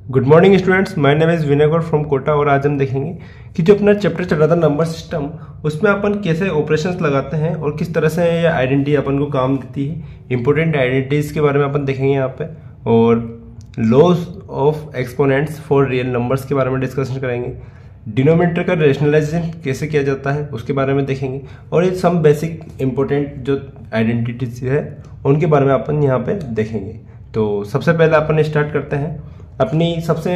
Good morning students, my name is Vinay Gaur from Kota. और आज हम देखेंगे कि जो अपना चैप्टर चल रहा था नंबर सिस्टम, उसमें अपन कैसे ऑपरेशंस लगाते हैं और किस तरह से ये आइडेंटिटी अपन को काम देती है। इंपॉर्टेंट आइडेंटिटीज के बारे में अपन देखेंगे यहाँ पे, और laws of exponents for real numbers के बारे में डिस्कशन करेंगे। डिनोमिनेटर का रेशनलाइजेशन कैसे किया जाता है उसके बारे में देखेंगे, और ये सम बेसिक इंपॉर्टेंट जो आइडेंटिटीज है उनके बारे में अपन यहाँ पे देखेंगे। तो सबसे पहले अपन स्टार्ट करते हैं। अपनी सबसे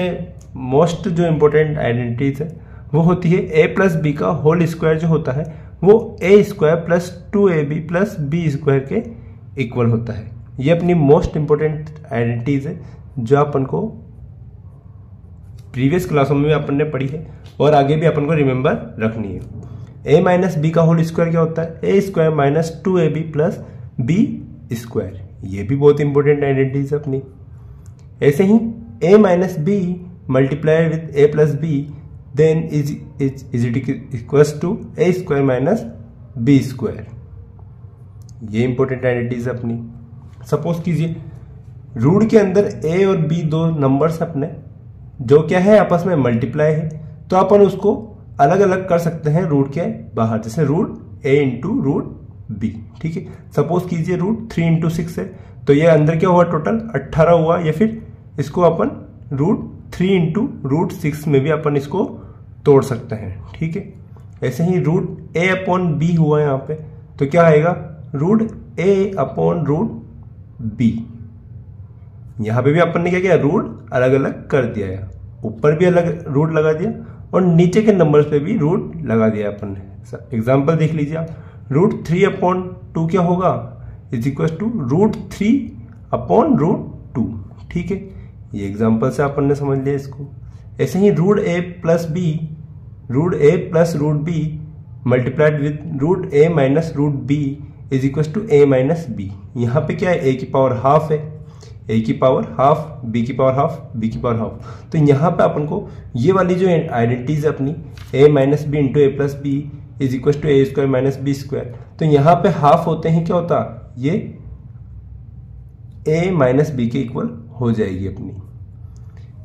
मोस्ट जो इम्पोर्टेंट आइडेंटिटीज है वो होती है a प्लस बी का होल स्क्वायर जो होता है वो a square plus 2ab plus B square के इक्वल होता है। ये अपनी मोस्ट इम्पोर्टेंट आइडेंटिटीज है जो अपन को प्रीवियस क्लासों में भी अपन ने पढ़ी है और आगे भी अपन को रिमेंबर रखनी है। a माइनस बी का होल स्क्वायर क्या होता है? a square minus 2ab plus B square. ये भी बहुत इंपॉर्टेंट आइडेंटिटीज है अपनी। ऐसे ही a minus B multiply with a plus B then is it equals to a square minus B square. ये इंपॉर्टेंट आइडेंटिटीज है अपनी। सपोज कीजिए रूट के अंदर a और b दो नंबर्स अपने जो क्या है आपस में मल्टीप्लाई है, तो अपन उसको अलग अलग कर सकते हैं रूट के बाहर, जैसे root a into root b। ठीक है, सपोज कीजिए रूट 3 इंटू 6 है, तो ये अंदर क्या हुआ टोटल 18 हुआ, या फिर इसको अपन रूट 3 इंटू रूट 6 में भी अपन इसको तोड़ सकते हैं। ठीक है, ऐसे ही रूट a अपॉन b हुआ यहाँ पे, तो क्या आएगा root a upon root b। यहाँ पे भी अपन ने क्या किया, रूट अलग अलग कर दिया है, ऊपर भी अलग रूट लगा दिया और नीचे के नंबर पे भी रूट लगा दिया अपन ने। एग्जाम्पल देख लीजिए आप, रूट 3 अपॉन 2 क्या होगा is equal to root 3 upon root 2। ठीक है, ये एग्जाम्पल से अपन ने समझ लिया इसको। ऐसे ही root a plus B, root a plus root B multiplied with root a minus root B is equal to a minus B. यहाँ पे क्या है, a की पावर हाफ है, a की पावर हाफ, b की पावर हाफ, b की power half. तो यहाँ पे अपन को ये वाली जो आइडेंटिटीज है अपनी a minus B into a plus B is equal to a square minus B square, तो यहाँ पे हाफ होते हैं क्या होता, ये a माइनस बी के इक्वल हो जाएगी अपनी।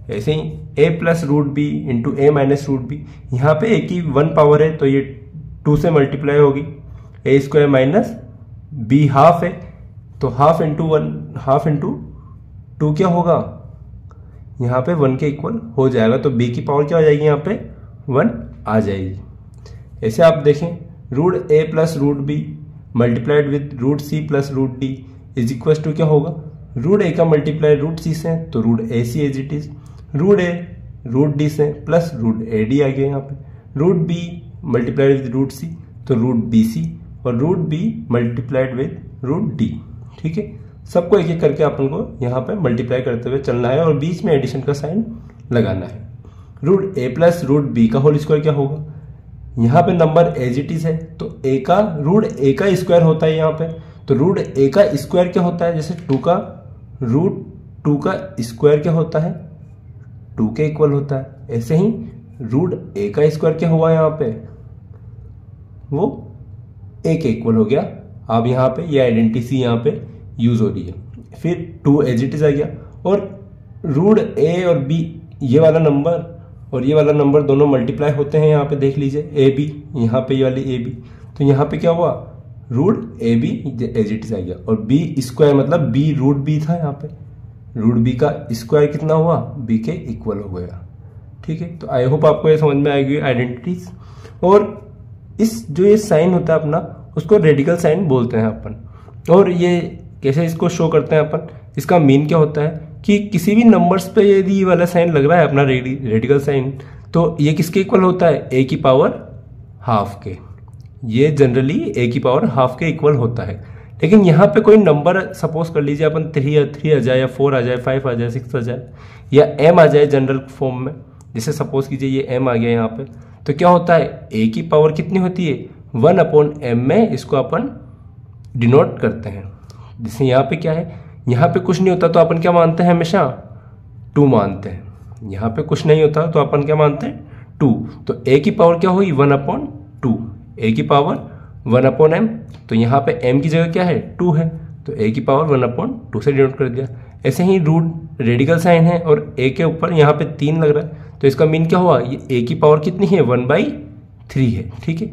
ऐसे ही a plus root B into a minus root B, यहाँ पे a की 1 पावर है तो ये 2 से मल्टीप्लाई होगी, a square minus b half है, तो हाफ इंटू 1 हाफ इंटू 2 क्या होगा, यहाँ पे 1 के इक्वल हो जाएगा, तो b की पावर क्या हो जाएगी, यहाँ पे 1 आ जाएगी। ऐसे आप देखें root a plus root B multiplied with root c plus root d is equal to क्या होगा, रूट a का मल्टीप्लाई रूट c से तो root A C as it is, root a root d से प्लस रूट ए डी आ गया यहाँ पे, root b multiplied with root c तो रूट बी सी, और root b multiplied with root d। ठीक है, सबको एक एक करके अपन को यहाँ पे मल्टीप्लाई करते हुए चलना है और बीच में एडिशन का साइन लगाना है। Root a plus root b का होल स्क्वायर क्या होगा, यहाँ पे नंबर एज इट इज है तो a का रूट a का स्क्वायर होता है यहाँ पे, तो रूट a का स्क्वायर क्या होता है, जैसे 2 का रूट 2 का स्क्वायर क्या होता है, 2 के इक्वल होता है। ऐसे ही रूट a का स्क्वायर क्या हुआ यहाँ पे, वो a के इक्वल हो गया। अब यहाँ पे ये आइडेंटिटी यहाँ पे यूज हो रही है। फिर 2 एज इट इज आ गया, और रूट a और b ये वाला नंबर और ये वाला नंबर दोनों मल्टीप्लाई होते हैं, यहाँ पे देख लीजिए ए बी, यहाँ पे ये वाली ए बी, तो यहाँ पे क्या हुआ root A B as it is आ गया, और बी स्क्वायर मतलब बी रूट बी था, यहाँ पे रूट बी का स्क्वायर कितना हुआ, बी के इक्वल हो गया। ठीक है, तो आई होप आपको ये समझ में आएगी आइडेंटिटीज। और इस जो ये साइन होता है अपना, उसको रेडिकल साइन बोलते हैं अपन। और ये कैसे इसको शो करते हैं अपन, इसका मीन क्या होता है कि किसी भी नंबर्स पे यदि ये वाला साइन लग रहा है अपना रेडिकल साइन, तो ये किसके इक्वल होता है, a की पावर हाफ के। ये जनरली a की पावर हाफ के इक्वल होता है। लेकिन यहाँ पे कोई नंबर सपोज कर लीजिए अपन 3 आ जाए या 4 आ जाए, 5 आ जाए, 6 आ जाए, या m आ जाए जनरल फॉर्म में, जैसे सपोज कीजिए ये m आ गया यहाँ पे, तो क्या होता है a की पावर कितनी होती है 1 अपॉन m में इसको अपन डिनोट करते हैं। जैसे यहाँ पे क्या है, यहाँ पे कुछ नहीं होता तो अपन क्या मानते हैं, हमेशा 2 मानते हैं। यहाँ पे कुछ नहीं होता तो अपन क्या मानते हैं 2, तो a की पावर क्या हुई 1 अपॉन 2, a की पावर 1 अपॉन m, तो यहाँ पे m की जगह क्या है 2 है, तो a की पावर 1 अपॉन 2 से डिनोट कर दिया। ऐसे ही रूट रेडिकल साइन है और ए के ऊपर यहाँ पे 3 लग रहा है, तो इसका मीन क्या हुआ, ये ए की पावर कितनी है 1/3 है। ठीक है,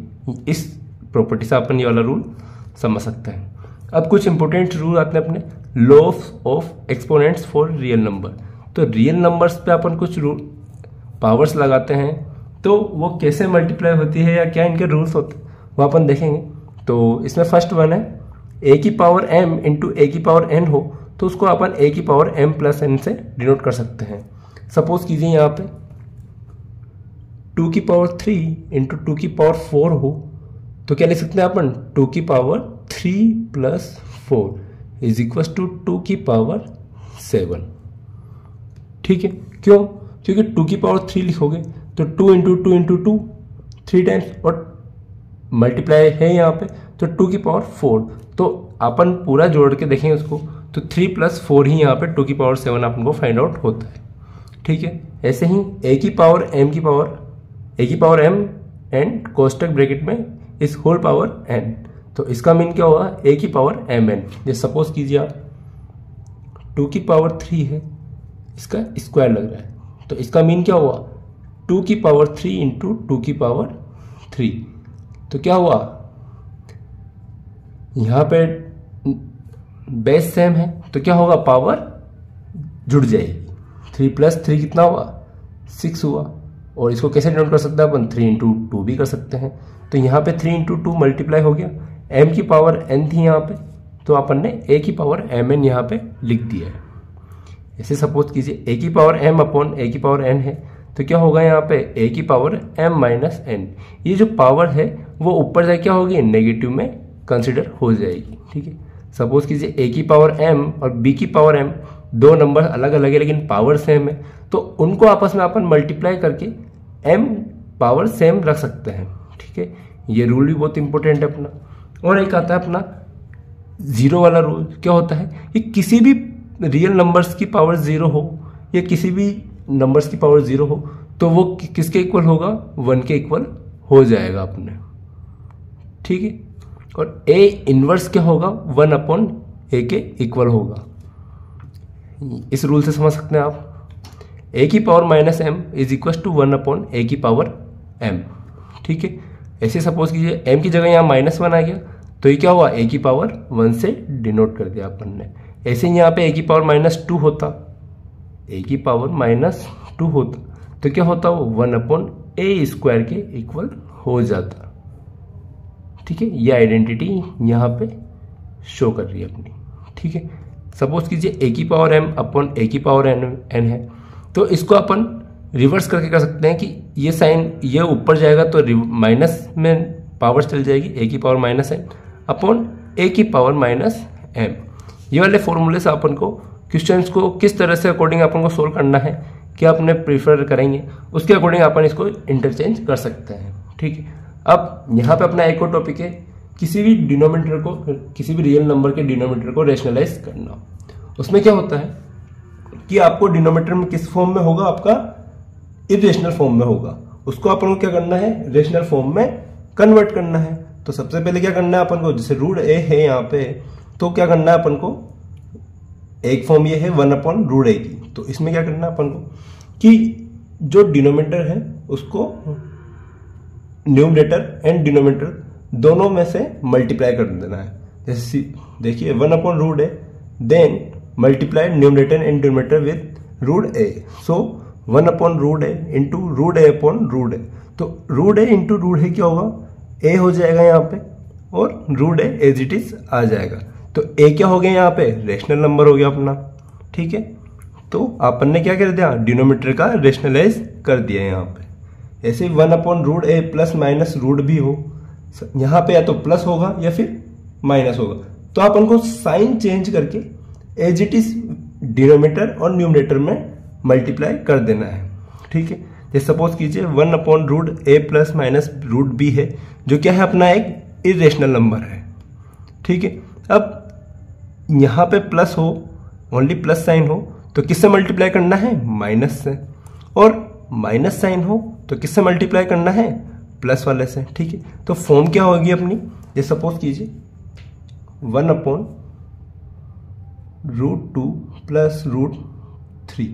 इस प्रॉपर्टी से अपन ये वाला रूल समझ सकते हैं। अब कुछ इंपॉर्टेंट रूल आते हैं अपने loss of exponents for real number. तो रियल नंबर्स पे अपन कुछ रूल पावर्स लगाते हैं, तो वो कैसे मल्टीप्लाई होती है या क्या इनके रूल्स होते हैं वो अपन देखेंगे। तो इसमें फर्स्ट वन है ए की पावर m इंटू ए की पावर n हो तो उसको अपन ए की पावर m प्लस n से डिनोट कर सकते हैं। सपोज कीजिए यहाँ पे 2 की पावर 3 इंटू 2 की पावर 4 हो तो क्या लिख सकते हैं अपन 2 की power 3 plus 4 is equal to 2 की पावर 7। ठीक है, क्यों, क्योंकि 2 की पावर 3 लिखोगे तो 2 इंटू 2 इंटू 2 3 टाइम्स और मल्टीप्लाई है यहाँ पे तो 2 की पावर 4, तो अपन पूरा जोड़ के देखेंगे उसको तो 3 प्लस 4 ही यहाँ पे 2 की पावर 7 अपन को फाइंड आउट होता है। ठीक है, ऐसे ही ए की पावर m एंड कोष्टक ब्रैकेट में इस होल पावर n, तो इसका मीन क्या होगा a की पावर mn। जैसे सपोज कीजिए आप 2 की पावर 3 है, इसका स्क्वायर लग रहा है तो इसका मीन क्या हुआ 2 की पावर 3 इंटू 2 की पावर 3, तो क्या हुआ यहाँ पे बेस सेम है तो क्या होगा पावर जुड़ जाएगी। 3 प्लस 3 कितना हुआ 6 हुआ, और इसको कैसे डिनोट कर सकते हैं अपन 3 इंटू 2 भी कर सकते हैं। तो यहाँ पे 3 इंटू 2 मल्टीप्लाई हो गया, m की पावर n थी यहाँ पे तो अपन ने a की पावर mn यहाँ पे लिख दिया है। ऐसे सपोज कीजिए a की पावर m अपॉन a की पावर n है तो क्या होगा यहाँ पे a की पावर m माइनस n, ये जो पावर है वो ऊपर जाके क्या होगी नेगेटिव में कंसिडर हो जाएगी। ठीक है, सपोज कीजिए a की पावर m और b की पावर m दो नंबर अलग अलग है लेकिन पावर सेम है तो उनको आपस में अपन मल्टीप्लाई करके m पावर सेम रख सकते हैं। ठीक है, ये रूल भी बहुत इंपॉर्टेंट है अपना। और एक आता है अपना जीरो वाला रूल, क्या होता है कि किसी भी रियल नंबर्स की पावर 0 हो या किसी भी नंबर्स की पावर 0 हो तो वो किसके इक्वल होगा 1 के इक्वल हो जाएगा अपने। ठीक है, और a इनवर्स क्या होगा 1 अपॉन a के इक्वल होगा। इस रूल से समझ सकते हैं आप a की power minus m is equal to 1 upon a की पावर m। ठीक है, ऐसे सपोज कीजिए m की जगह यहाँ -1 आ गया तो ये क्या हुआ a की पावर 1 से डिनोट कर दिया अपन ने। ऐसे ही यहाँ पे a की पावर -2 होता, a की पावर -2 होता तो क्या होता वो 1 अपॉन a स्क्वायर के इक्वल हो जाता। ठीक है, ये आइडेंटिटी यहाँ पे शो कर रही है अपनी। ठीक है, सपोज कीजिए a की पावर m अपॉन a की पावर n है तो इसको अपन रिवर्स करके कर सकते हैं कि ये साइन ये ऊपर जाएगा तो माइनस में पावर चल जाएगी a की पावर -n अपॉन a की पावर -m। ये वाले फॉर्मूले से अपन को क्वेश्चंस को किस तरह से अकॉर्डिंग अपन को सोल्व करना है, क्या अपने प्रीफर करेंगे उसके अकॉर्डिंग अपन इसको इंटरचेंज कर सकते हैं। ठीक है, अब यहाँ पे अपना एक और टॉपिक है किसी भी डिनोमिनेटर को, किसी भी रियल नंबर के डिनोमिनेटर को रेशनलाइज करना। उसमें क्या होता है कि आपको डिनोमिनेटर में किस फॉर्म में होगा, आपका इरेशनल फॉर्म में होगा, उसको अपन को क्या करना है रेशनल फॉर्म में कन्वर्ट करना है। तो सबसे पहले क्या करना है अपन को, जैसे रूट a है यहाँ पे तो क्या करना है अपन को, एक फॉर्म ये है 1 अपॉन रूट a की, तो इसमें क्या करना है अपन को कि जो डिनोमिनेटर है उसको न्यूमरेटर एंड डिनोमिनेटर दोनों में से मल्टीप्लाई कर देना है। जैसे देखिए 1 upon root a then multiply numerator and denominator with root a, so 1 upon root a into root a upon root a, तो root a into root a क्या होगा a हो जाएगा यहाँ पे और root a as it is आ जाएगा। तो a क्या हो गया यहाँ पे रेशनल नंबर हो गया अपना। ठीक है, तो अपन ने क्या कर दिया डिनोमिनेटर का रेशनलाइज कर दिया यहाँ पे। ऐसे 1 upon root a plus minus root भी हो, यहाँ पे या तो प्लस होगा या फिर माइनस होगा, तो अपन को साइन चेंज करके एज इट इज डिनोमिनेटर और न्यूमरेटर में मल्टीप्लाई कर देना है। ठीक है, जैसे सपोज कीजिए 1 upon root a plus minus root b है जो क्या है अपना एक इरेशनल नंबर है। ठीक है, अब यहाँ पे प्लस हो, ओनली प्लस साइन हो तो किससे मल्टीप्लाई करना है माइनस से, और माइनस साइन हो तो किससे मल्टीप्लाई करना है प्लस वाले से। ठीक है, तो फॉर्म क्या होगी अपनी, जैसे सपोज कीजिए 1 अपॉन रूट 2 प्लस रूट 3।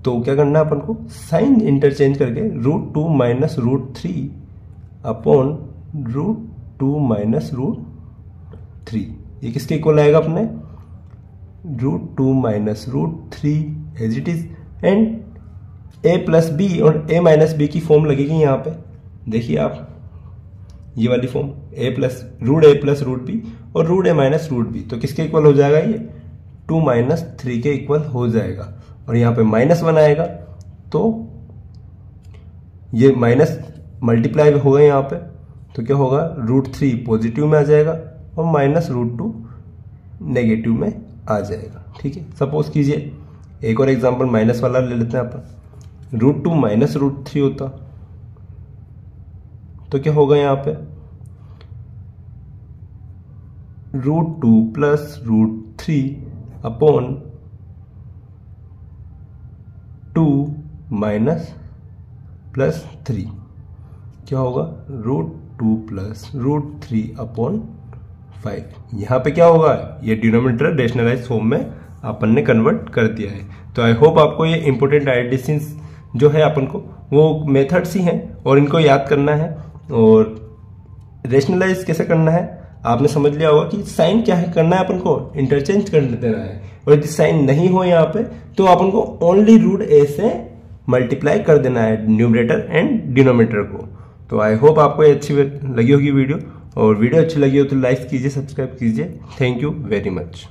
तो क्या करना है अपन को, साइन इंटरचेंज करके root 2 minus root 3 upon root 2 minus root 3, ये किसके इक्वल आएगा अपने, root 2 minus root 3 as it is. And a plus B और a माइनस बी की फॉर्म लगेगी यहाँ पे, देखिए आप ये वाली form, a plus root B और root a minus root B, तो किसके इक्वल हो जाएगा, ये 2 माइनस 3 के इक्वल हो जाएगा। और यहाँ पे -1 आएगा तो ये माइनस मल्टीप्लाई होगा यहाँ पे, तो क्या होगा, रूट 3 पॉजिटिव में आ जाएगा और माइनस रूट 2 नेगेटिव में आ जाएगा। ठीक है, सपोज कीजिए एक और एग्जांपल माइनस वाला ले लेते हैं अपन, रूट 2 माइनस रूट 3 होता तो क्या होगा यहाँ पे, root 2 plus root 3 upon 2 minus plus 3, क्या होगा, रूट 2 प्लस रूट 3 अपॉन 5। यहाँ पे क्या होगा, ये डिनोमिनेटर रेशनलाइज फॉर्म में अपन ने कन्वर्ट कर दिया है। तो आई होप आपको ये इंपॉर्टेंट एडिशंस जो है अपन को वो मेथड्स ही हैं और इनको याद करना है। और रेशनलाइज कैसे करना है आपने समझ लिया होगा कि साइन क्या है करना है, अपन को इंटरचेंज कर देना है। और यदि साइन नहीं हो यहाँ पे तो अपन को ओनली रूट a से मल्टीप्लाई कर देना है न्यूमरेटर एंड डिनोमिनेटर को। तो आई होप आपको ये अच्छी लगी होगी वीडियो, और वीडियो अच्छी लगी हो तो लाइक कीजिए, सब्सक्राइब कीजिए। Thank you very much.